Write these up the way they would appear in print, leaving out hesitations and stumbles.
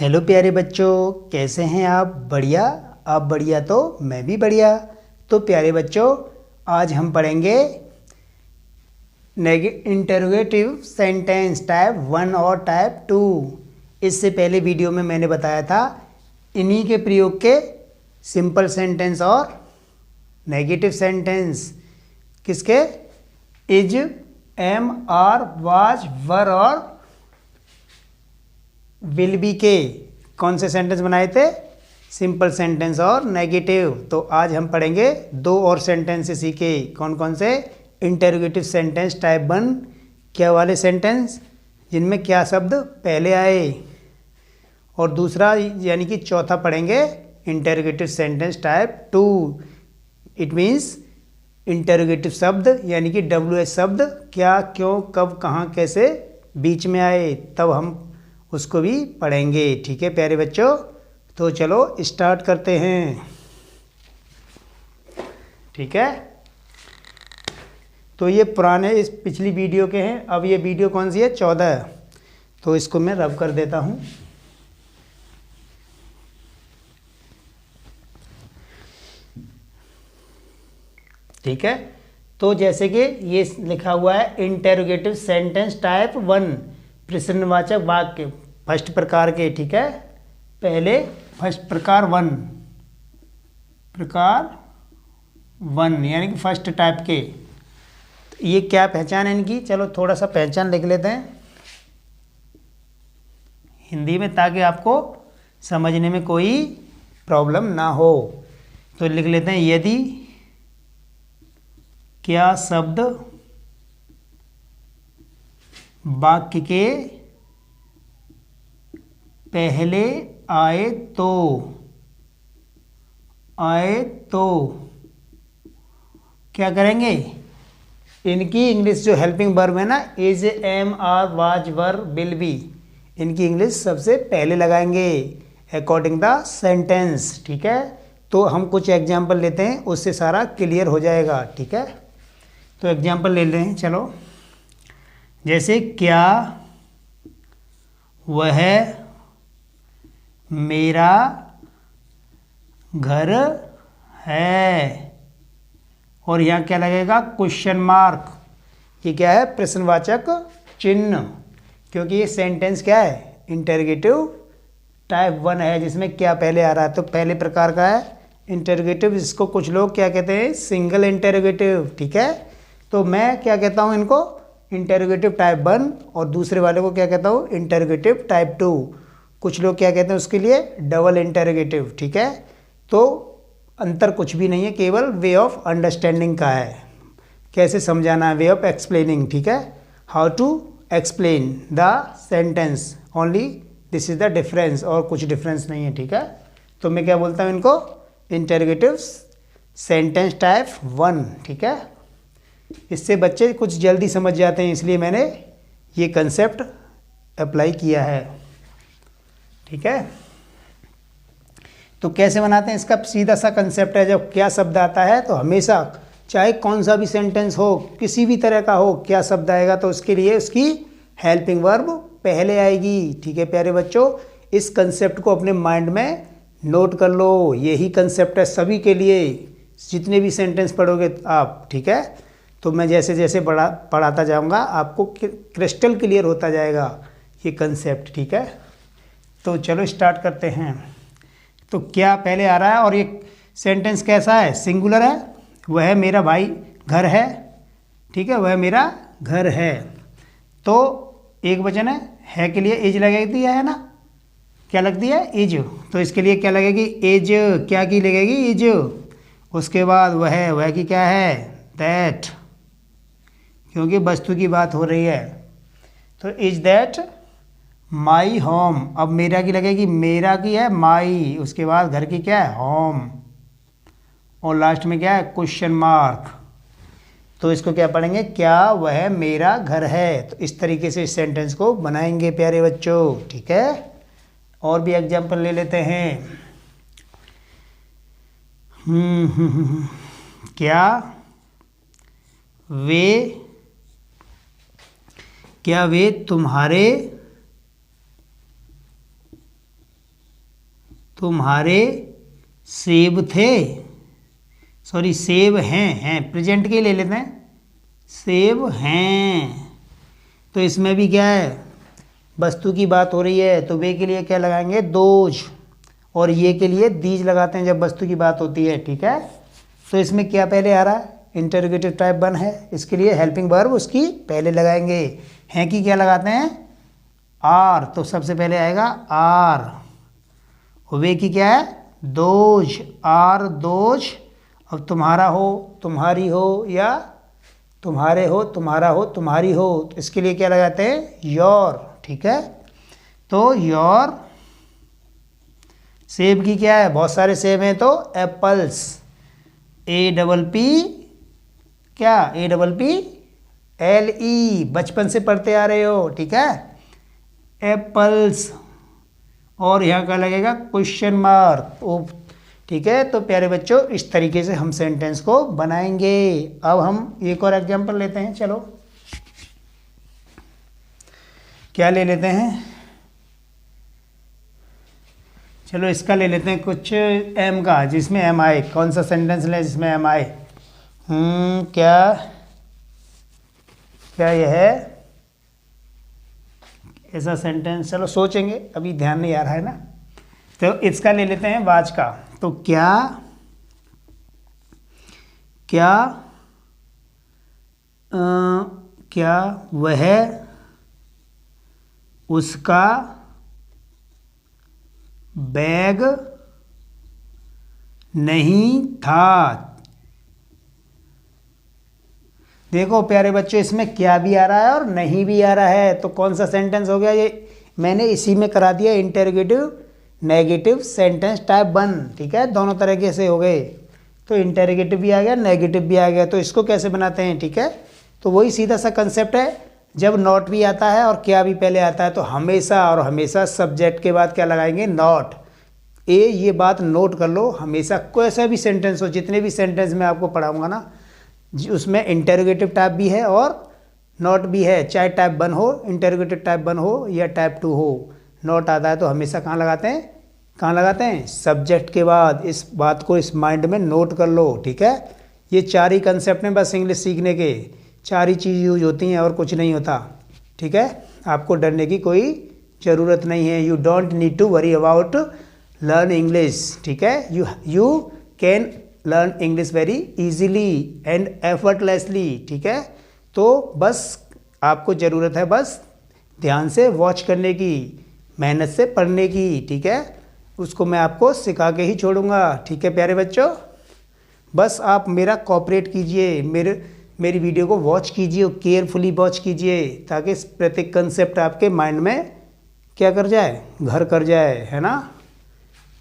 Hello प्यारे बच्चों, कैसे हैं आप? बढ़िया। आप बढ़िया तो मैं भी बढ़िया। तो प्यारे बच्चों, आज हम पढ़ेंगे इंटरोगेटिव सेंटेंस टाइप 1 और टाइप 2। इससे पहले वीडियो में मैंने बताया था इन्हीं के प्रयोग के सिंपल सेंटेंस और नेगेटिव सेंटेंस। किसके? इज, एम, आर, वाज, वर और विल बी के कौन से सेंटेंस बनाए थे? सिंपल सेंटेंस और नेगेटिव। तो आज हम पढ़ेंगे दो और सेंटेंस इसी के। कौन कौन से? इंटरोगेटिव सेंटेंस टाइप 1, क्या वाले सेंटेंस जिनमें क्या शब्द पहले आए, और दूसरा यानी कि चौथा पढ़ेंगे interrogative sentence type 2। It means interrogative शब्द यानी कि WH शब्द क्या, क्यों, कब, कहाँ, कैसे बीच में आए, तब हम उसको भी पढ़ेंगे। ठीक है प्यारे बच्चों, तो चलो स्टार्ट करते हैं। ठीक है, तो ये पुराने इस पिछली वीडियो के हैं। अब ये वीडियो कौन सी है? 14। तो इसको मैं रब कर देता हूँ। ठीक है, तो जैसे कि ये लिखा हुआ है इंटरोगेटिव सेंटेंस टाइप 1, प्रश्नवाचक वाक्य फर्स्ट प्रकार के। ठीक है, पहले फर्स्ट प्रकार 1 यानी कि फर्स्ट टाइप के। तो ये क्या पहचान है इनकी? चलो थोड़ा सा पहचान लिख लेते हैं हिंदी में, ताकि आपको समझने में कोई प्रॉब्लम ना हो। तो लिख लेते हैं, यदि क्या शब्द वाक्य के पहले आए तो क्या करेंगे? इनकी इंग्लिश जो हेल्पिंग वर्ब है ना, is, am, are, was, were, will be, इनकी इंग्लिश सबसे पहले लगाएंगे अकॉर्डिंग द सेंटेंस। ठीक है, तो हम कुछ एग्जाम्पल लेते हैं, उससे सारा क्लियर हो जाएगा। ठीक है, तो एग्जाम्पल ले लें। चलो, जैसे क्या वह मेरा घर है, और यहाँ क्या लगेगा? Question mark. ये क्या है? प्रश्नवाचक चिन्ह, क्योंकि ये सेंटेंस क्या है? इंटरोगेटिव टाइप 1 है, जिसमें क्या पहले आ रहा है। तो पहले प्रकार का है इंटरोगेटिव, जिसको कुछ लोग क्या कहते हैं? Single interrogative. ठीक है, तो मैं क्या कहता हूँ इनको? इंटरोगेटिव टाइप 1, और दूसरे वाले को क्या कहता हूँ? Interrogative type 2। कुछ लोग क्या कहते हैं उसके लिए? Double interrogative. ठीक है, तो अंतर कुछ भी नहीं है, केवल वे ऑफ अंडरस्टैंडिंग का है, कैसे समझाना है, वे ऑफ एक्सप्लेनिंग। ठीक है, how to explain the sentence, only this is the difference, और कुछ डिफरेंस नहीं है। ठीक है, तो मैं क्या बोलता हूँ इनको? Interrogative sentence type 1। ठीक है, इससे बच्चे कुछ जल्दी समझ जाते हैं, इसलिए मैंने ये कंसेप्ट अप्लाई किया है। ठीक है, तो कैसे बनाते हैं? इसका सीधा सा कंसेप्ट है, जब क्या शब्द आता है तो हमेशा, चाहे कौन सा भी सेंटेंस हो, किसी भी तरह का हो, क्या शब्द आएगा तो उसके लिए उसकी हेल्पिंग वर्ब पहले आएगी। ठीक है प्यारे बच्चों, इस कंसेप्ट को अपने माइंड में नोट कर लो। यही कंसेप्ट है सभी के लिए, जितने भी सेंटेंस पढ़ोगे आप। ठीक है, तो मैं जैसे जैसे पढ़ाता जाऊँगा आपको क्रिस्टल क्लियर होता जाएगा ये कंसेप्ट। ठीक है, तो चलो स्टार्ट करते हैं। तो क्या पहले आ रहा है, और ये सेंटेंस कैसा है? सिंगुलर है। वह मेरा भाई घर है। ठीक है, वह मेरा घर है, तो एक वचन है के लिए इज लगेगी, है ना? क्या लगती है? इज। तो इसके लिए क्या लगेगी? इज। क्या की लगेगी? इज। उसके बाद वह की क्या है? दैट, क्योंकि वस्तु की बात हो रही है। तो इज दैट माई होम। अब मेरा की लगेगी, मेरा की है माई, उसके बाद घर की क्या है? होम, और लास्ट में क्या है? Question mark. तो इसको क्या पढ़ेंगे? क्या वह मेरा घर है। तो इस तरीके से इस सेंटेंस को बनाएंगे प्यारे बच्चों। ठीक है, और भी एग्जाम्पल ले लेते हैं। क्या वे तुम्हारे तुम्हारे सेब थे, सॉरी सेब हैं, प्रेजेंट के ले लेते हैं, सेब हैं। तो इसमें भी क्या है, वस्तु की बात हो रही है, तो वे के लिए क्या लगाएंगे, दोज, और ये के लिए दीज लगाते हैं जब वस्तु की बात होती है, ठीक है। तो इसमें क्या पहले आ रहा है, इंटरोगेटिव टाइप 1 है, इसके लिए हेल्पिंग वर्ब उसकी पहले लगाएंगे, हैं की क्या लगाते हैं, आर, तो सबसे पहले आएगा आर। वे की क्या है, दोज, आर दोज। अब तुम्हारा हो, तुम्हारी हो, या तुम्हारे हो, तुम्हारा हो, तुम्हारी हो, तो इसके लिए क्या लगाते हैं, योर, ठीक है। तो योर। सेब की क्या है, बहुत सारे सेब हैं, तो एप्पल्स, APP, क्या APPLE, बचपन से पढ़ते आ रहे हो, ठीक है, एप्पल्स। और यहाँ का लगेगा क्वेश्चन मार्क, ठीक है। तो प्यारे बच्चों इस तरीके से हम सेंटेंस को बनाएंगे। अब हम एक और एग्जांपल लेते हैं, चलो क्या ले लेते हैं, चलो इसका ले लेते हैं कुछ एम का, जिसमें एम आए। कौन सा सेंटेंस लें जिसमें एम आए, क्या ये है ऐसा सेंटेंस, चलो सोचेंगे, अभी ध्यान नहीं आ रहा है ना। तो इसका ले लेते हैं वाच का। तो क्या वह उसका बैग नहीं था। देखो प्यारे बच्चों इसमें क्या भी आ रहा है और नहीं भी आ रहा है, तो कौन सा सेंटेंस हो गया ये, मैंने इसी में करा दिया इंटरोगेटिव नेगेटिव सेंटेंस टाइप 1, ठीक है, दोनों तरीके से हो गए। तो इंटरोगेटिव भी आ गया, नेगेटिव भी आ गया। तो इसको कैसे बनाते हैं, ठीक है, तो वही सीधा सा कंसेप्ट है, जब नॉट भी आता है और क्या भी पहले आता है तो हमेशा और हमेशा सब्जेक्ट के बाद क्या लगाएंगे, नॉट। ये बात नोट कर लो, हमेशा कोई सा भी सेंटेंस हो, जितने भी सेंटेंस मैं आपको पढ़ाऊंगा ना, उसमें इंटरोगेटिव टाइप भी है और नॉट भी है, चाहे टाइप 1 हो, इंटरोगेटिव टाइप 1 हो या टाइप 2 हो, नॉट आता है तो हमेशा कहाँ लगाते हैं, सब्जेक्ट के बाद। इस बात को इस माइंड में नोट कर लो, ठीक है। ये 4 ही कंसेप्ट हैं बस इंग्लिश सीखने के, 4 ही चीज़ यूज होती हैं और कुछ नहीं होता, ठीक है। आपको डरने की कोई ज़रूरत नहीं है, you don't need to worry about learn English, ठीक है। You can learn English very easily and effortlessly, ठीक है। तो बस आपको ज़रूरत है बस ध्यान से वॉच करने की, मेहनत से पढ़ने की, ठीक है। उसको मैं आपको सिखा के ही छोड़ूंगा, ठीक है प्यारे बच्चों। बस आप मेरा कोऑपरेट कीजिए, मेरी वीडियो को वॉच कीजिए, केयरफुली वॉच कीजिए, ताकि प्रत्येक कंसेप्ट आपके माइंड में क्या कर जाए, घर कर जाए, है ना।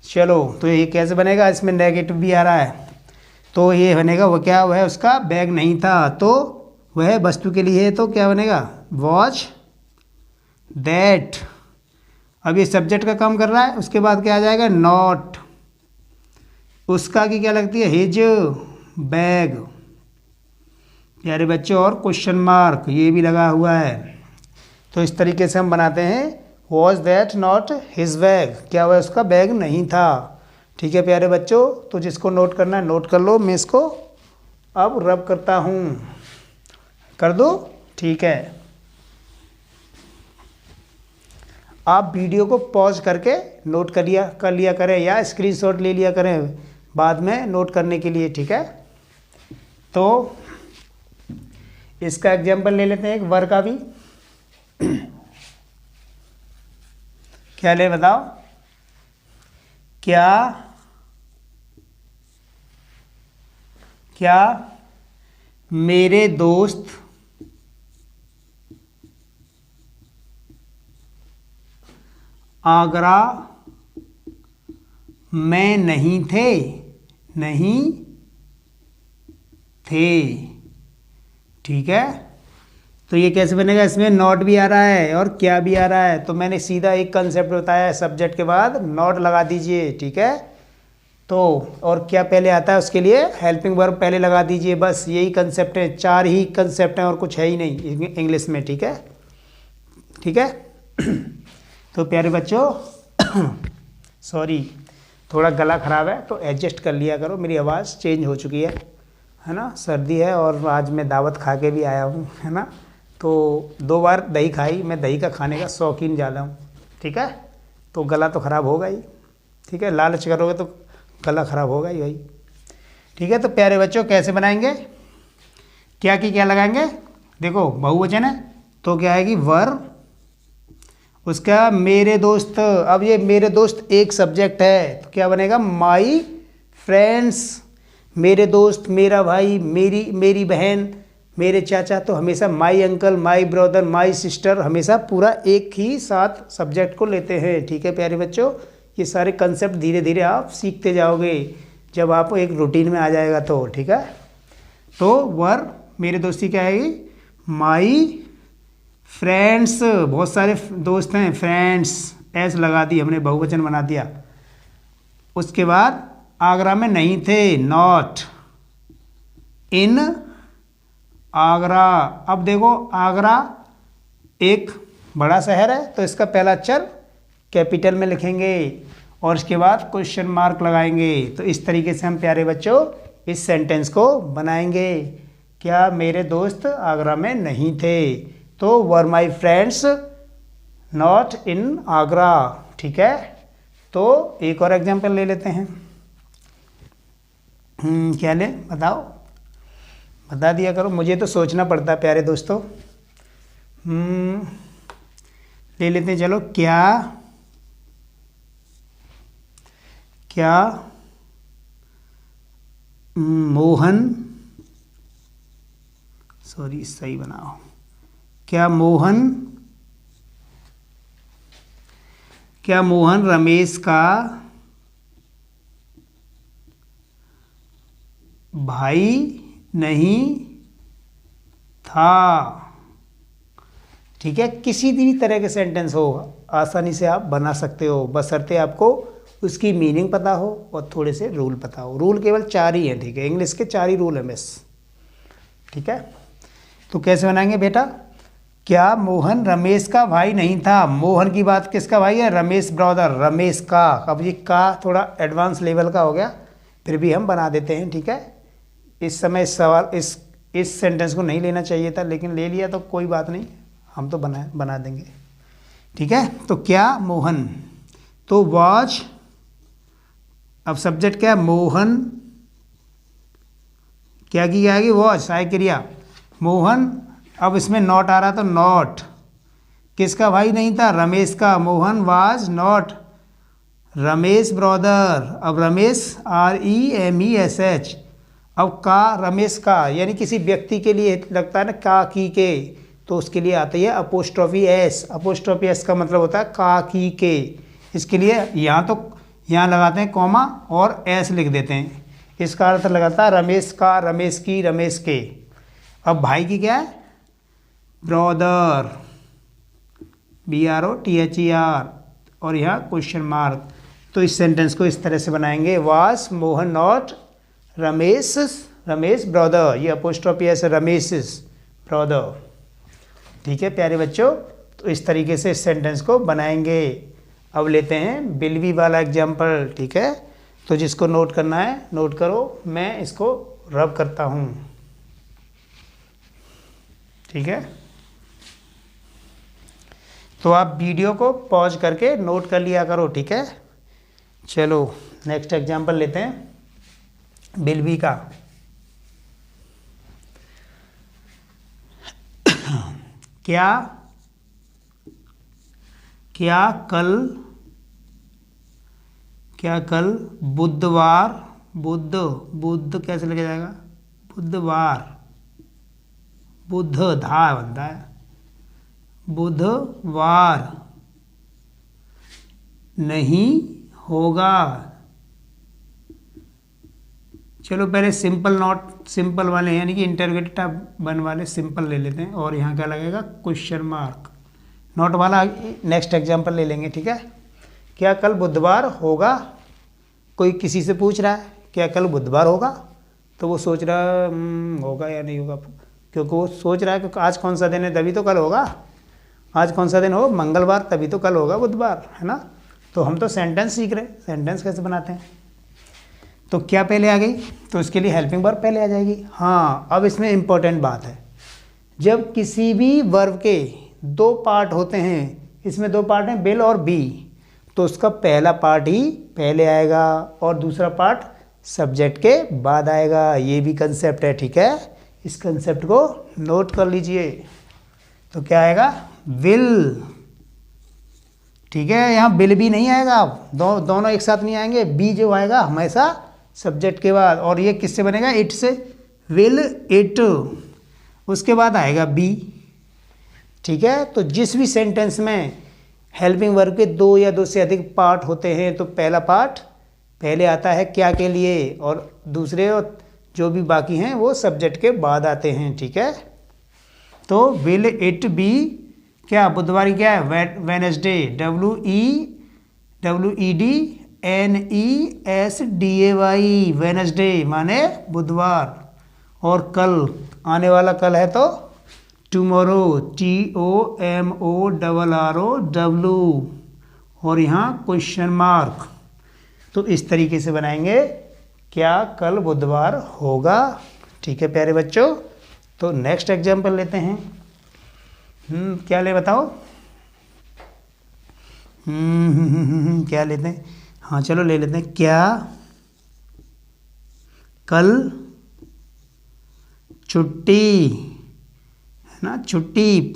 चलो तो ये कैसे बनेगा, इसमें नेगेटिव भी आ रहा है, तो ये बनेगा वो क्या, वह उसका बैग नहीं था, तो वह वस्तु के लिए है, तो क्या बनेगा, वॉच दैट। अब ये सब्जेक्ट का काम कर रहा है, उसके बाद क्या आ जाएगा, नॉट। उसका की क्या लगती है, हिज बैग, प्यारे बच्चों, और क्वेश्चन मार्क ये भी लगा हुआ है। तो इस तरीके से हम बनाते हैं, was that not his bag, क्या वह उसका बैग नहीं था, ठीक है प्यारे बच्चों। तो जिसको नोट करना है नोट कर लो, मैं इसको अब रब करता हूँ, कर दो, ठीक है। आप वीडियो को पॉज करके नोट कर लिया करें, या स्क्रीनशॉट ले लिया करें बाद में नोट करने के लिए, ठीक है। तो इसका एग्जाम्पल ले लेते हैं एक वर का भी। क्या ले बताओ, क्या मेरे दोस्त आगरा में नहीं थे, ठीक है। तो ये कैसे बनेगा, इसमें नॉट भी आ रहा है और क्या भी आ रहा है, तो मैंने सीधा एक कंसेप्ट बताया है, सब्जेक्ट के बाद नॉट लगा दीजिए, ठीक है। तो और क्या पहले आता है उसके लिए हेल्पिंग वर्ब पहले लगा दीजिए, बस यही कंसेप्ट है, 4 ही कंसेप्ट हैं और कुछ है ही नहीं इंग्लिश में, ठीक है, ठीक है। तो प्यारे बच्चों सॉरी, थोड़ा गला ख़राब है तो एडजस्ट कर लिया करो, मेरी आवाज़ चेंज हो चुकी है ना। सर्दी है और आज मैं दावत खा के भी आया हूँ, है ना। तो 2 बार दही खाई, मैं दही का खाने का शौकीन ज़्यादा हूँ, ठीक है। तो गला तो ख़राब होगा ही, ठीक है। लालच करोगे तो गला ख़राब होगा ही भाई, ठीक है। तो प्यारे बच्चों कैसे बनाएंगे, क्या की क्या लगाएंगे, देखो बहुवचन है तो क्या आएगी वर, उसका मेरे दोस्त। अब ये मेरे दोस्त एक सब्जेक्ट है तो क्या बनेगा माई फ्रेंड्स, मेरे दोस्त, मेरा भाई, मेरी बहन, मेरे चाचा, तो हमेशा my uncle, my brother, my sister, हमेशा पूरा एक ही साथ सब्जेक्ट को लेते हैं, ठीक है प्यारे बच्चों। ये सारे कंसेप्ट धीरे धीरे आप सीखते जाओगे जब आप एक रूटीन में आ जाएगा तो, ठीक है। तो वर मेरे दोस्ती क्या आएगी माई फ्रेंड्स, बहुत सारे दोस्त हैं, फ्रेंड्स एस लगा दी हमने, बहुवचन बना दिया। उसके बाद आगरा में नहीं थे, नॉट इन आगरा। अब देखो आगरा एक बड़ा शहर है तो इसका पहला अक्षर कैपिटल में लिखेंगे और उसके बाद क्वेश्चन मार्क लगाएंगे। तो इस तरीके से हम प्यारे बच्चों इस सेंटेंस को बनाएंगे। क्या मेरे दोस्त आगरा में नहीं थे, तो were my friends not in Agra, ठीक है। तो एक और एग्जाम्पल ले लेते हैं। क्या ले बताओ, बता दिया करो, मुझे तो सोचना पड़ता है प्यारे दोस्तों। ले लेते हैं, चलो क्या क्या मोहन, सॉरी सही बनाओ, क्या मोहन रमेश का भाई नहीं था, ठीक है। किसी भी तरह के सेंटेंस हो आसानी से आप बना सकते हो, बशर्ते आपको उसकी मीनिंग पता हो और थोड़े से रूल पता हो। रूल केवल 4 ही हैं, ठीक है, इंग्लिश के 4 ही रूल हैं बस, ठीक है। तो कैसे बनाएंगे बेटा, क्या मोहन रमेश का भाई नहीं था। मोहन की बात किसका भाई है, रमेश ब्रदर, रमेश का। अब ये का थोड़ा एडवांस लेवल का हो गया, फिर भी हम बना देते हैं, ठीक है। इस समय सवाल इस सेंटेंस को नहीं लेना चाहिए था, लेकिन ले लिया तो कोई बात नहीं, हम तो बना देंगे, ठीक है। तो क्या मोहन, तो वॉच, अब सब्जेक्ट क्या है मोहन, क्या की आएगी वॉच, सहाय क्रिया मोहन। अब इसमें नॉट आ रहा तो नॉट, किसका भाई नहीं था, रमेश का। Mohan was not Ramesh brother. अब रमेश REMESH, अब का रमेश का, यानी किसी व्यक्ति के लिए लगता है ना का की के, तो उसके लिए आती है अपोस्ट्रोफी एस। अपोस्ट्रोफी एस का मतलब होता है का की के। इसके लिए यहाँ लगाते हैं कॉमा और एस लिख देते हैं, इसका अर्थ लगाता है रमेश का, रमेश की, रमेश के। अब भाई की क्या है ब्रदर, BROTHER, और यहाँ क्वेश्चन मार्क। तो इस सेंटेंस को इस तरह से बनाएंगे, was Mohan not Ramesh brother, ये अपोस्ट्रोफी एस रमेश ब्रदर, ठीक है प्यारे बच्चों। तो इस तरीके से इस सेंटेंस को बनाएंगे। अब लेते हैं बिलवी वाला एग्जाम्पल, ठीक है। तो जिसको नोट करना है नोट करो, मैं इसको रब करता हूँ, ठीक है। तो आप वीडियो को पॉज करके नोट कर लिया करो, ठीक है। चलो नेक्स्ट एग्जाम्पल लेते हैं बिलवी का। क्या कल बुधवार, बुद्ध कैसे लिखा जाएगा, बुधवार, बुध धा बनता है, बुधवार नहीं होगा। चलो पहले सिंपल वाले यानी कि इंटरगेटिव वन वाले सिंपल ले लेते हैं, और यहाँ क्या लगेगा क्वेश्चन मार्क। नोट वाला नेक्स्ट एग्जांपल ले लेंगे, ठीक है। क्या कल बुधवार होगा, कोई किसी से पूछ रहा है क्या कल बुधवार होगा, तो वो सोच रहा है होगा या नहीं होगा, क्योंकि वो सोच रहा है कि आज कौन सा दिन है तभी तो कल होगा, आज कौन सा दिन हो मंगलवार तभी तो कल होगा बुधवार, है ना। तो हम तो सेंटेंस सीख रहे, सेंटेंस कैसे बनाते हैं। तो क्या पहले आ गई, तो इसके लिए हेल्पिंग वर्ब पहले आ जाएगी। हाँ, अब इसमें इम्पोर्टेंट बात है, जब किसी भी वर्ब के दो पार्ट होते हैं, इसमें दो पार्ट हैं विल और बी, तो उसका पहला पार्ट ही पहले आएगा और दूसरा पार्ट सब्जेक्ट के बाद आएगा। ये भी कंसेप्ट है, ठीक है, इस कंसेप्ट को नोट कर लीजिए। तो क्या आएगा, विल, ठीक है, यहाँ विल भी नहीं आएगा, अब दोनों एक साथ नहीं आएंगे, बी जो आएगा हमेशा सब्जेक्ट के बाद, और ये किससे बनेगा, इट से, विल इट, उसके बाद आएगा बी, ठीक है। तो जिस भी सेंटेंस में हेल्पिंग वर्ब के दो या दो से अधिक पार्ट होते हैं, तो पहला पार्ट पहले आता है क्या के लिए, और दूसरे जो भी बाकी हैं वो सब्जेक्ट के बाद आते हैं, ठीक है। तो विल इट बी क्या, बुधवार क्या है, वेडनेसडे, WEDNESDAY, वेडनेसडे माने बुधवार, और कल, आने वाला कल है तो टुमारो, TOMORROW, और यहाँ क्वेश्चन मार्क। तो इस तरीके से बनाएंगे, क्या कल बुधवार होगा, ठीक है प्यारे बच्चों। तो नेक्स्ट एग्जाम्पल लेते हैं। क्या ले बताओ, क्या लेते हैं, हाँ चलो ले लेते हैं, क्या कल छुट्टी, है ना, छुट्टी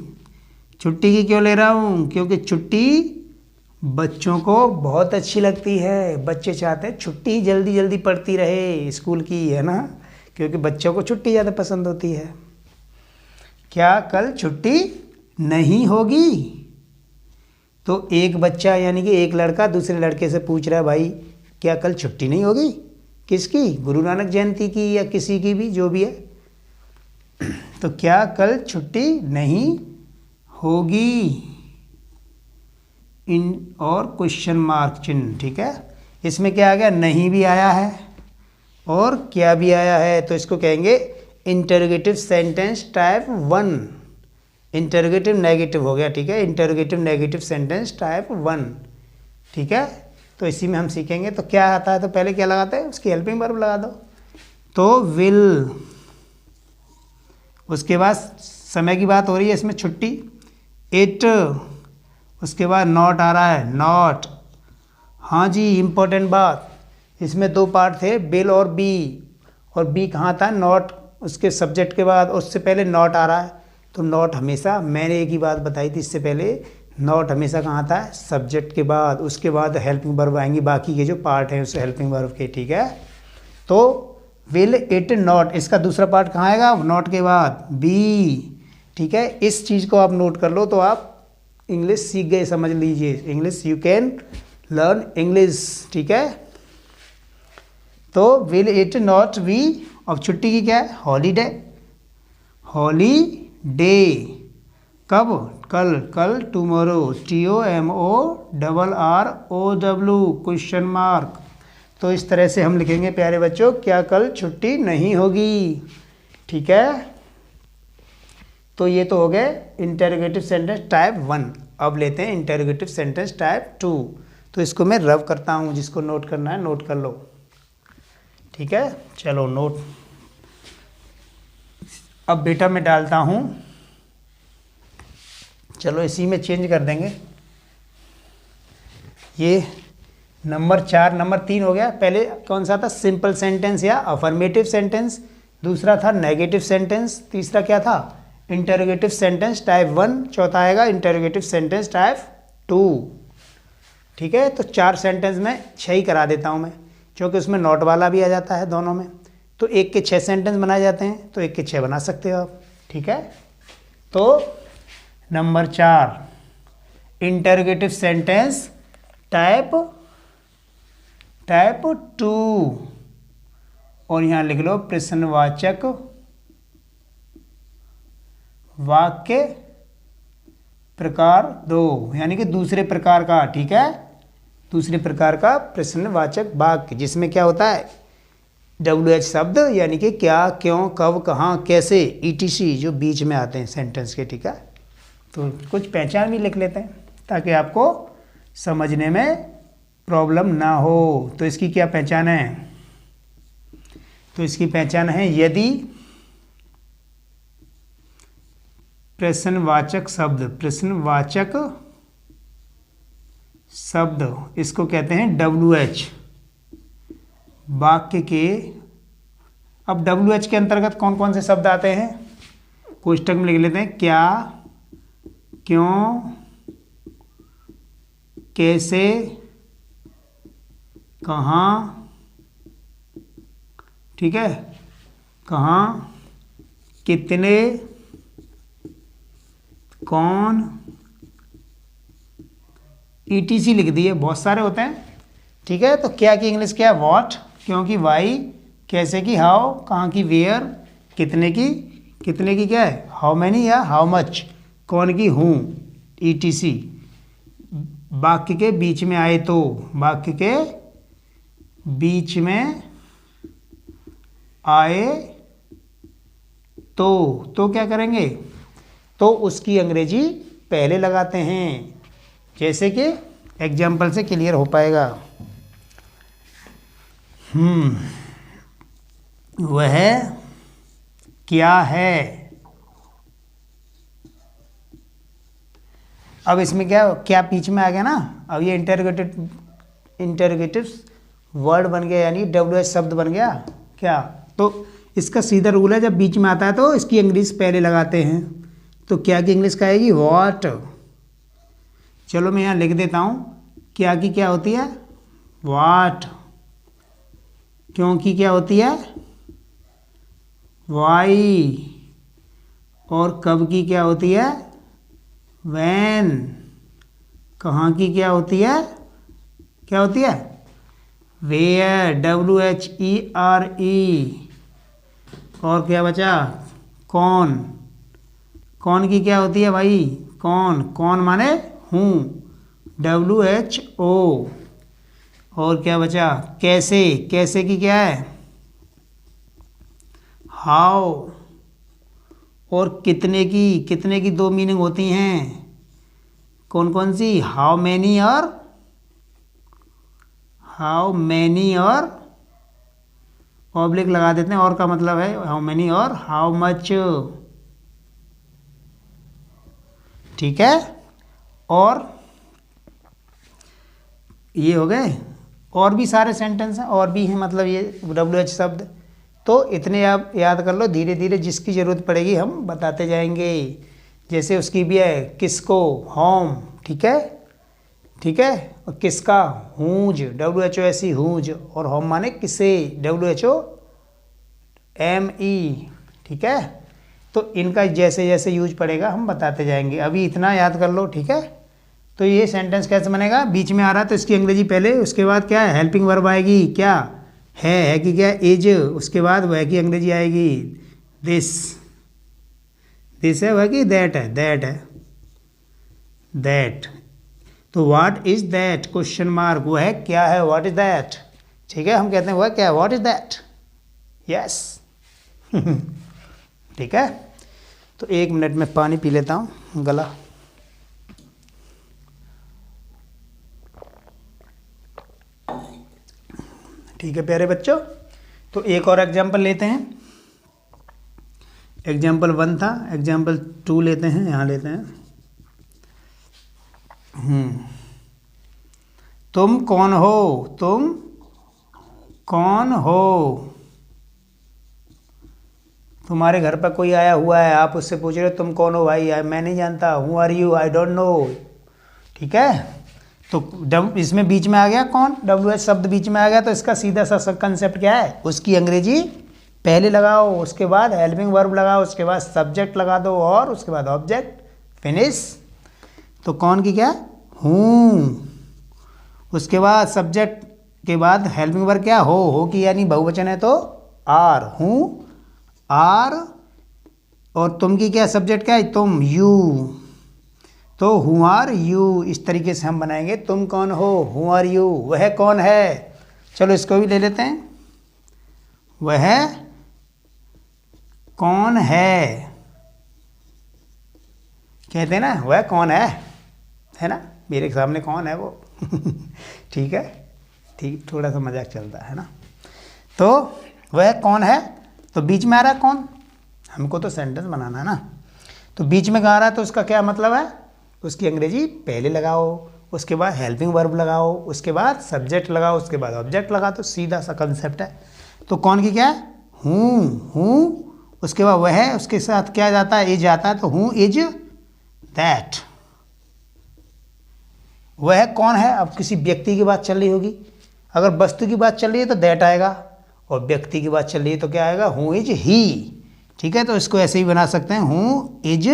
की क्यों ले रहा हूँ, क्योंकि छुट्टी बच्चों को बहुत अच्छी लगती है, बच्चे चाहते हैं छुट्टी जल्दी जल्दी पड़ती रहे स्कूल की, है ना, क्योंकि बच्चों को छुट्टी ज़्यादा पसंद होती है। क्या कल छुट्टी नहीं होगी, तो एक बच्चा यानी कि एक लड़का दूसरे लड़के से पूछ रहा है, भाई क्या कल छुट्टी नहीं होगी, किसकी, गुरु नानक जयंती की या किसी की भी, जो भी है, तो क्या कल छुट्टी नहीं होगी, इन और क्वेश्चन मार्क चिन्ह, ठीक है। इसमें क्या आ गया, नहीं भी आया है और क्या भी आया है, तो इसको कहेंगे interrogative sentence type 1, interrogative negative हो गया, ठीक है, इंटरोगेटिव नेगेटिव सेंटेंस टाइप 1, ठीक है। तो इसी में हम सीखेंगे। तो क्या आता है, तो पहले क्या लगाते हैं, उसकी हेल्पिंग वर्ब लगा दो, तो विल, उसके बाद समय की बात हो रही है इसमें, छुट्टी, इट, उसके बाद नॉट आ रहा है, नॉट, हाँ जी इम्पोर्टेंट बात, इसमें दो पार्ट थे विल और बी, और बी कहाँ था, नॉट, उसके सब्जेक्ट के बाद, उससे पहले नॉट आ रहा है, तो नॉट हमेशा, मैंने एक ही बात बताई थी इससे पहले, नॉट हमेशा कहाँ था, सब्जेक्ट के बाद, उसके बाद हेल्पिंग वर्ब आएंगी बाकी के जो पार्ट हैं उस हेल्पिंग वर्ब के, ठीक है। तो विल इट नॉट, इसका दूसरा पार्ट कहाँ आएगा, नॉट के बाद बी, ठीक है। इस चीज़ को आप नोट कर लो तो आप इंग्लिश सीख गए, समझ लीजिए, English, you can learn English, ठीक है। तो विल इट नॉट बी, अब छुट्टी की क्या है, हॉलीडे, हॉलीडे, कब, कल, कल टुमारो, TOMORROW, क्वेश्चन मार्क। तो इस तरह से हम लिखेंगे प्यारे बच्चों, क्या कल छुट्टी नहीं होगी, ठीक है। तो ये तो हो गए इंटरोगेटिव सेंटेंस टाइप 1। अब लेते हैं इंटरोगेटिव सेंटेंस टाइप 2। तो इसको मैं रब करता हूँ, जिसको नोट करना है नोट कर लो, ठीक है। चलो नोट, अब बेटा मैं डालता हूँ, चलो इसी में चेंज कर देंगे, ये नंबर 4, नंबर 3 हो गया। पहले कौन सा था, सिंपल सेंटेंस या अफर्मेटिव सेंटेंस, दूसरा था नेगेटिव सेंटेंस, तीसरा क्या था, इंटरोगेटिव सेंटेंस टाइप 1, चौथा आएगा इंटरोगेटिव सेंटेंस टाइप 2, ठीक है। तो 4 सेंटेंस में 6 ही करा देता हूँ मैं, क्योंकि उसमें नॉट वाला भी आ जाता है दोनों में, तो एक के 6 सेंटेंस बनाए जाते हैं, तो एक के 6 बना सकते हो आप, ठीक है। तो नंबर 4 इंटरोगेटिव सेंटेंस टाइप 2, और यहाँ लिख लो प्रश्नवाचक वाक्य प्रकार 2, यानी कि दूसरे प्रकार का, ठीक है, दूसरे प्रकार का प्रश्नवाचक वाक्य, जिसमें क्या होता है, WH शब्द, यानी कि क्या, क्यों, कब, कहाँ, कैसे, ETC जो बीच में आते हैं सेंटेंस के, ठीक है। तो कुछ पहचान भी लिख लेते हैं ताकि आपको समझने में प्रॉब्लम ना हो। तो इसकी क्या पहचान है? तो इसकी पहचान है यदि प्रश्नवाचक शब्द इसको कहते हैं WH वाक्य के। अब WH के अंतर्गत कौन कौन से शब्द आते हैं? कोष्टक में लिख लेते हैं, क्या, क्यों, कैसे, कहाँ, ठीक है, कहाँ, कितने, कौन, ETC लिख दिए, बहुत सारे होते हैं। ठीक है, तो क्या की इंग्लिश क्या है? व्हाट, क्यों की वाई, कैसे की हाउ, कहाँ की वेयर, कितने की क्या है? हाउ मैनी या हाउ मच, कौन की हूँ, ETC। वाक्य के बीच में आए तो, वाक्य के बीच में आए तो क्या करेंगे? तो उसकी अंग्रेजी पहले लगाते हैं। जैसे कि एग्जाम्पल से क्लियर हो पाएगा। वह क्या है। अब इसमें क्या बीच में आ गया ना। अब ये इंटरोगेटिव वर्ड बन गया, यानी WH शब्द बन गया क्या। तो इसका सीधा रूल है, जब बीच में आता है तो इसकी इंग्लिश पहले लगाते हैं। तो क्या की इंग्लिश का आएगी? व्हाट। चलो मैं यहाँ लिख देता हूँ, क्या की क्या होती है? व्हाट। क्यों की क्या होती है? वाई। और कब की क्या होती है? व्हेन। कहाँ की क्या होती है? क्या होती है? Where, WHERE। और क्या बचा? कौन। कौन की क्या होती है भाई? कौन माने हूँ, WHO। और क्या बचा? कैसे की क्या है? हाउ। और कितने की दो मीनिंग होती हैं। कौन कौन सी? हाउ मैनी और ऑब्लिक लगा देते हैं, और का मतलब है हाउ मैनी और हाउ मच। ठीक है, और ये हो गए। और भी सारे सेंटेंस हैं, और भी हैं, मतलब ये WH शब्द। तो इतने आप याद कर लो, धीरे धीरे जिसकी ज़रूरत पड़ेगी हम बताते जाएंगे। जैसे उसकी भी है, किसको, होम। ठीक है, और किसका, हूज, WHOSE हूज। और होम माने किसे, WHOME। ठीक है, तो इनका जैसे जैसे यूज पड़ेगा हम बताते जाएंगे। अभी इतना याद कर लो। ठीक है, तो ये सेंटेंस कैसे बनेगा? बीच में आ रहा है तो इसकी अंग्रेजी पहले, उसके बाद क्या है? हेल्पिंग वर्ब आएगी, क्या है कि क्या? इज। उसके बाद वह की अंग्रेजी आएगी दिस है, वह की दैट है। तो what is that, question mark. वह क्या है? What is that. ठीक है, हम कहते हैं वह क्या है? What is that. यस। ठीक है, तो 1 मिनट में पानी पी लेता हूँ, गला। ठीक है प्यारे बच्चों, तो एक और एग्जाम्पल लेते हैं। एग्जाम्पल 1 था, एग्जाम्पल 2 लेते हैं, यहाँ लेते हैं। तुम कौन हो? तुम्हारे घर पर कोई आया हुआ है, आप उससे पूछ रहे हो तुम कौन हो भाई? मैं नहीं जानता। Who are you? I don't know. ठीक है, तो इसमें बीच में आ गया कौन? WH शब्द बीच में आ गया, तो इसका सीधा सा कंसेप्ट क्या है? उसकी अंग्रेजी पहले लगाओ, उसके बाद हेल्पिंग वर्ब लगाओ, उसके बाद सब्जेक्ट लगा दो, और उसके बाद ऑब्जेक्ट। फिनिश। तो कौन की क्या? हूँ। उसके बाद सब्जेक्ट के बाद हेल्पिंग वर्ब क्या? हो की यानी बहुवचन है तो आर। हूँ, आर। और तुम की क्या? सब्जेक्ट क्या है? तुम, यू। तो हु आर यू, इस तरीके से हम बनाएंगे। तुम कौन हो? Who are you. वह कौन है? चलो इसको भी ले लेते हैं। वह कौन है? कहते हैं ना, वह कौन है ना, मेरे सामने कौन है वो। ठीक है, ठीक, थोड़ा सा मजाक चलता है ना। तो वह कौन है, तो बीच में आ रहा है कौन, हमको तो सेंटेंस बनाना है ना। तो बीच में कहाँ आ रहा है तो उसका क्या मतलब है, उसकी अंग्रेजी पहले लगाओ, उसके बाद हेल्पिंग वर्ब लगाओ, उसके बाद सब्जेक्ट लगाओ, उसके बाद ऑब्जेक्ट लगाओ, तो सीधा सा कंसेप्ट है। तो कौन की क्या है, हूँ, उसके बाद वह है, उसके साथ क्या जाता है, इज आता है, तो हूँ इज दैट। वह कौन है, अब किसी व्यक्ति की बात चल रही होगी, अगर वस्तु की बात चल रही है तो दैट आएगा, और व्यक्ति की बात चल रही है तो क्या आएगा, हूँ इज ही। ठीक है, तो इसको ऐसे ही बना सकते हैं, हूँ इज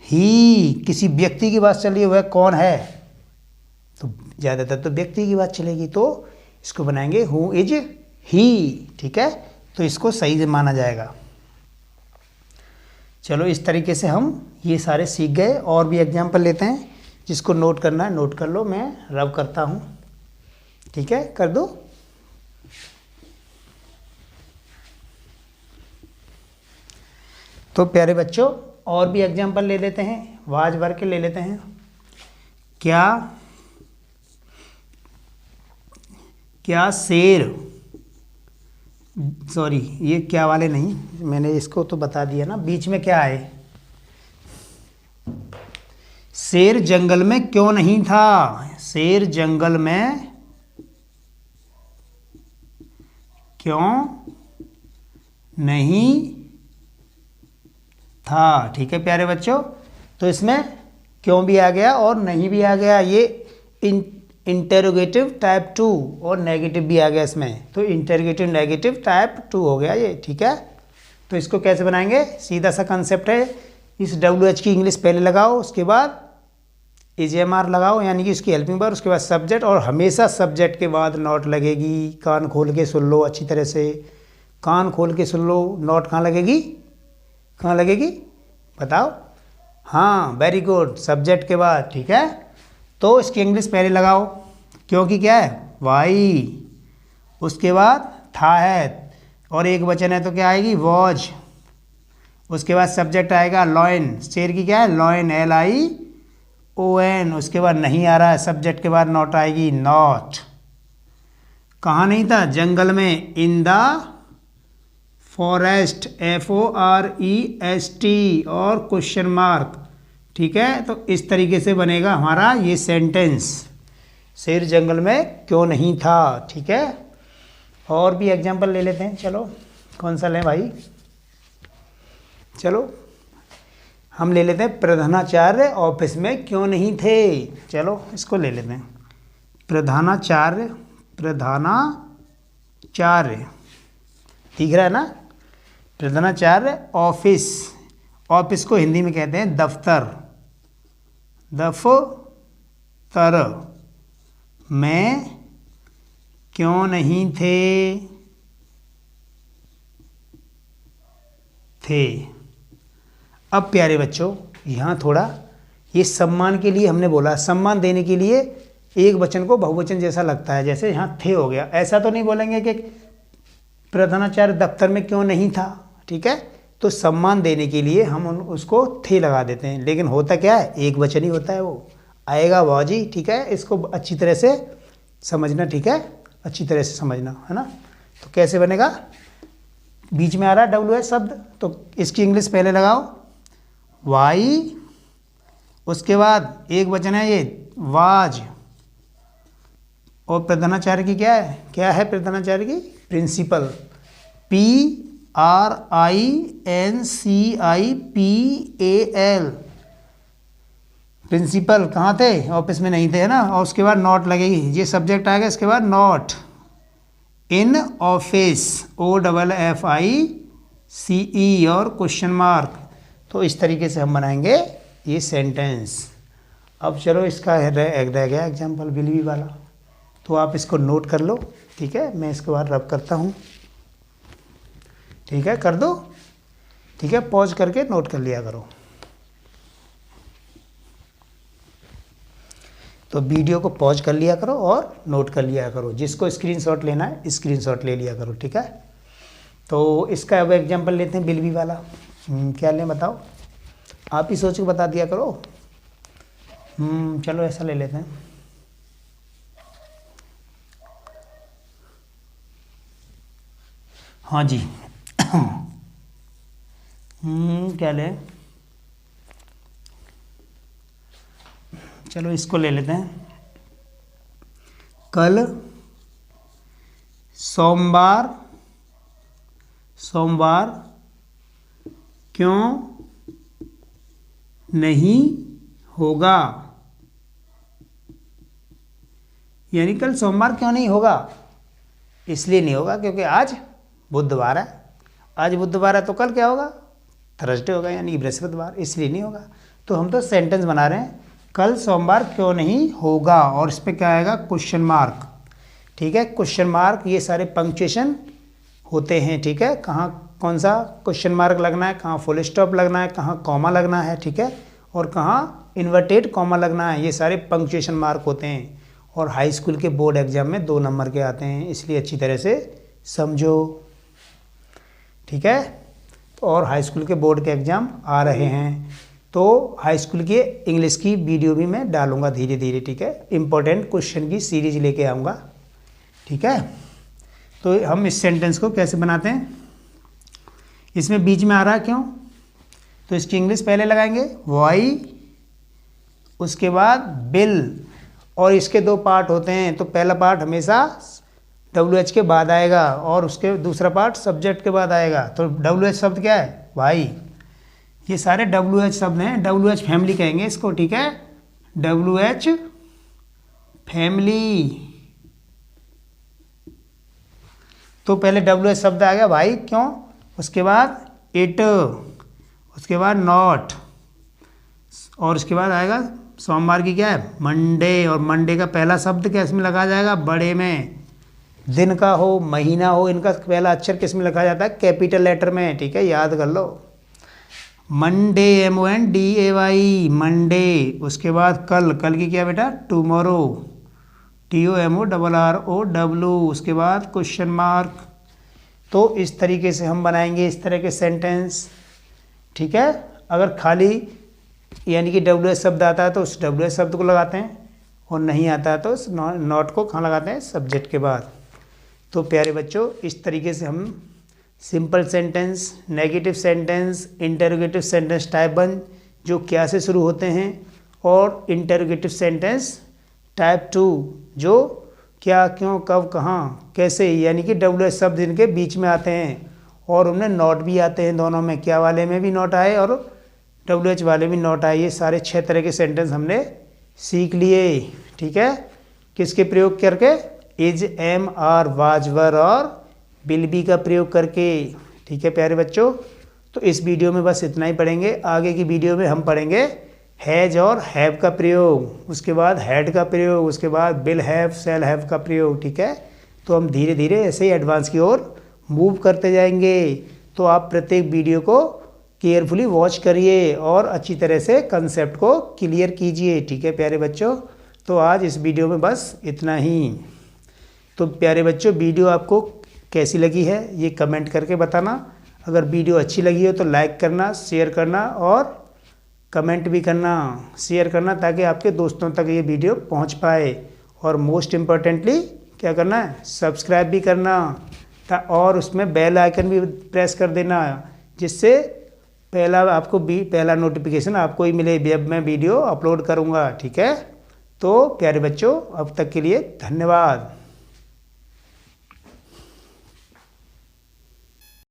ही। किसी व्यक्ति की बात चल रही है, वह कौन है, तो ज़्यादातर तो व्यक्ति की बात चलेगी, तो इसको बनाएंगे हु इज ही। ठीक है, तो इसको सही से माना जाएगा। चलो इस तरीके से हम ये सारे सीख गए। और भी एग्जाम्पल लेते हैं, जिसको नोट करना है नोट कर लो, मैं रब करता हूँ। ठीक है, कर दो। तो प्यारे बच्चों और भी एग्जाम्पल ले लेते हैं, वाज भर के ले लेते हैं। क्या शेर, सॉरी ये क्या वाले नहीं, मैंने इसको तो बता दिया ना। बीच में क्या है, शेर जंगल में क्यों नहीं था, शेर जंगल में क्यों नहीं था। ठीक है प्यारे बच्चों, तो इसमें क्यों भी आ गया और नहीं भी आ गया, ये इंटेरोगेटिव टाइप 2 और नेगेटिव भी आ गया इसमें, तो इंटेरोगेटिव नेगेटिव टाइप 2 हो गया ये। ठीक है, तो इसको कैसे बनाएंगे, सीधा सा कंसेप्ट है, इस WH की इंग्लिश पहले लगाओ, उसके बाद EJMR लगाओ, यानी कि उसकी हेल्पिंग वर्ब, उसके बाद सब्जेक्ट, और हमेशा सब्जेक्ट के बाद नॉट लगेगी। कान खोल के सुन लो अच्छी तरह से, कान खोल के सुन लो, नॉट कहाँ लगेगी, कहाँ लगेगी बताओ, हाँ वेरी गुड, सब्जेक्ट के बाद। ठीक है, तो इसकी इंग्लिश पहले लगाओ, क्योंकि क्या है वाई, उसके बाद था है, और एक वचन है तो क्या आएगी वॉज, उसके बाद सब्जेक्ट आएगा लॉयन, शेर की क्या है लॉयन, LION, उसके बाद नहीं आ रहा है, सब्जेक्ट के बाद नॉट आएगी नॉट। कहाँ नहीं था, जंगल में, इन द फॉरेस्ट, FOREST, और क्वेश्चन मार्क। ठीक है, तो इस तरीके से बनेगा हमारा ये सेंटेंस, शेर जंगल में क्यों नहीं था। ठीक है, और भी एग्जाम्पल ले लेते हैं, चलो कौन सा लें भाई, चलो हम ले लेते हैं प्रधानाचार्य ऑफिस में क्यों नहीं थे। चलो इसको ले लेते हैं, प्रधानाचार्य, दिख रहा है ना, प्रधानाचार्य ऑफिस, ऑफिस को हिंदी में कहते हैं दफ्तर, दफ्तर में क्यों नहीं थे। अब प्यारे बच्चों यहाँ थोड़ा ये सम्मान के लिए हमने बोला, सम्मान देने के लिए एक वचन को बहुवचन जैसा लगता है, जैसे यहाँ थे हो गया, ऐसा तो नहीं बोलेंगे कि प्रधानाचार्य दफ्तर में क्यों नहीं था। ठीक है, तो सम्मान देने के लिए हम उसको थे लगा देते हैं, लेकिन होता क्या है एक वचन ही होता है, वो आएगा वाजी। ठीक है, इसको अच्छी तरह से समझना, ठीक है, अच्छी तरह से समझना है ना। तो कैसे बनेगा, बीच में आ रहा है WH शब्द, तो इसकी इंग्लिश पहले लगाओ वाई, उसके बाद एक वचन है ये वाज, और प्रधानाचार्य की क्या है प्रधानाचार्य की प्रिंसिपल, PRINCIPAL, प्रिंसिपल कहाँ थे, ऑफिस में नहीं थे, है ना। और उसके बाद नॉट लगेगी, ये सब्जेक्ट आएगा, इसके बाद नॉट, इन ऑफिस, OFFICE, और क्वेश्चन मार्क। तो इस तरीके से हम बनाएंगे ये सेंटेंस। अब चलो इसका रह गया एग्जाम्पल बिलीवी वाला, तो आप इसको नोट कर लो। ठीक है, मैं इसके बाद रब करता हूँ। ठीक है, कर दो। ठीक है, पॉज करके नोट कर लिया करो। तो वीडियो को पॉज कर लिया करो और नोट कर लिया करो, जिसको स्क्रीनशॉट लेना है स्क्रीनशॉट ले लिया करो। ठीक है, तो इसका अब एग्जाम्पल लेते हैं बिलवी वाला। क्या लें बताओ, आप ही सोच के बता दिया करो। चलो ऐसा ले लेते हैं, हाँ जी। क्या ले, चलो इसको ले लेते हैं। कल सोमवार क्यों नहीं होगा, यानी कल सोमवार क्यों नहीं होगा, इसलिए नहीं होगा क्योंकि आज बुधवार है। आज बुधवार है तो कल क्या होगा, थर्सडे होगा, यानी बृहस्पतिवार, इसलिए नहीं होगा। तो हम तो सेंटेंस बना रहे हैं, कल सोमवार क्यों नहीं होगा, और इस पर क्या आएगा, क्वेश्चन मार्क। ठीक है, क्वेश्चन मार्क, ये सारे पंक्चुएशन होते हैं। ठीक है, कहाँ कौन सा क्वेश्चन मार्क लगना है, कहाँ फुल स्टॉप लगना है, कहाँ कॉमा लगना है, ठीक है, और कहाँ इन्वर्टेड कॉमा लगना है, ये सारे पंक्चुएशन मार्क होते हैं। और हाई स्कूल के बोर्ड एग्जाम में 2 नंबर के आते हैं, इसलिए अच्छी तरह से समझो। ठीक है, और हाई स्कूल के बोर्ड के एग्ज़ाम आ रहे हैं, तो हाई स्कूल के इंग्लिश की वीडियो भी मैं डालूंगा धीरे धीरे। ठीक है, इम्पोर्टेंट क्वेश्चन की सीरीज लेके आऊँगा। ठीक है, तो हम इस सेंटेंस को कैसे बनाते हैं, इसमें बीच में आ रहा है क्यों, तो इसकी इंग्लिश पहले लगाएंगे वाई, उसके बाद बिल, और इसके 2 पार्ट होते हैं। तो पहला पार्ट हमेशा WH के बाद आएगा और उसके दूसरा पार्ट सब्जेक्ट के बाद आएगा। तो WH शब्द क्या है, वाई। ये सारे WH शब्द हैं, WH फैमिली कहेंगे इसको। ठीक है, WH फैमिली। तो पहले WH शब्द आ गया वाई क्यों, उसके बाद इट, उसके बाद नॉट, और उसके बाद आएगा सोमवार की क्या है, मंडे। और मंडे का पहला शब्द किस में लगा जाएगा, बड़े में। दिन का हो, महीना हो, इनका पहला अक्षर किस में लिखा जाता है, कैपिटल लेटर में। ठीक है, याद कर लो, मंडे, MONDAY, मंडे। उसके बाद कल, कल की क्या बेटा, टुमारो, TOMORROW। उसके बाद क्वेश्चन मार्क। तो इस तरीके से हम बनाएंगे इस तरह के सेंटेंस। ठीक है, अगर खाली यानी कि WH शब्द आता है तो उस WH शब्द को लगाते हैं, और नहीं आता है तो उस नॉट को कहाँ लगाते हैं, सब्जेक्ट के बाद। तो प्यारे बच्चों, इस तरीके से हम simple sentence, negative sentence, interrogative sentence type 1 जो क्या से शुरू होते हैं, और इंटरोगेटिव सेंटेंस टाइप 2 जो क्या, क्यों, कब, कहाँ, कैसे, यानी कि WH शब्द इनके बीच में आते हैं, और उनमें नॉट भी आते हैं दोनों में, क्या वाले में भी नॉट आए और WH वाले भी नॉट आए। ये सारे 6 तरह के सेंटेंस हमने सीख लिए। ठीक है, किसके प्रयोग करके, इज, एम, आर, वाज, वर और विल बी का प्रयोग करके। ठीक है प्यारे बच्चों, तो इस वीडियो में बस इतना ही पढ़ेंगे। आगे की वीडियो में हम पढ़ेंगे हैज और हैव का प्रयोग, उसके बाद हैड का प्रयोग, उसके बाद विल हैव, शैल हैव का प्रयोग। ठीक है, तो हम धीरे धीरे ऐसे ही एडवांस की ओर मूव करते जाएंगे। तो आप प्रत्येक वीडियो को केयरफुली वॉच करिए और अच्छी तरह से कंसेप्ट को क्लियर कीजिए। ठीक है प्यारे बच्चों, तो आज इस वीडियो में बस इतना ही। तो प्यारे बच्चों, वीडियो आपको कैसी लगी है ये कमेंट करके बताना। अगर वीडियो अच्छी लगी हो तो लाइक करना, शेयर करना और कमेंट भी करना, शेयर करना, ताकि आपके दोस्तों तक ये वीडियो पहुंच पाए। और मोस्ट इम्पॉर्टेंटली क्या करना है, सब्सक्राइब भी करना, और उसमें बेल आइकन भी प्रेस कर देना, जिससे पहला नोटिफिकेशन आपको ही मिले जब मैं वीडियो अपलोड करूंगा। ठीक है, तो प्यारे बच्चों, अब तक के लिए धन्यवाद।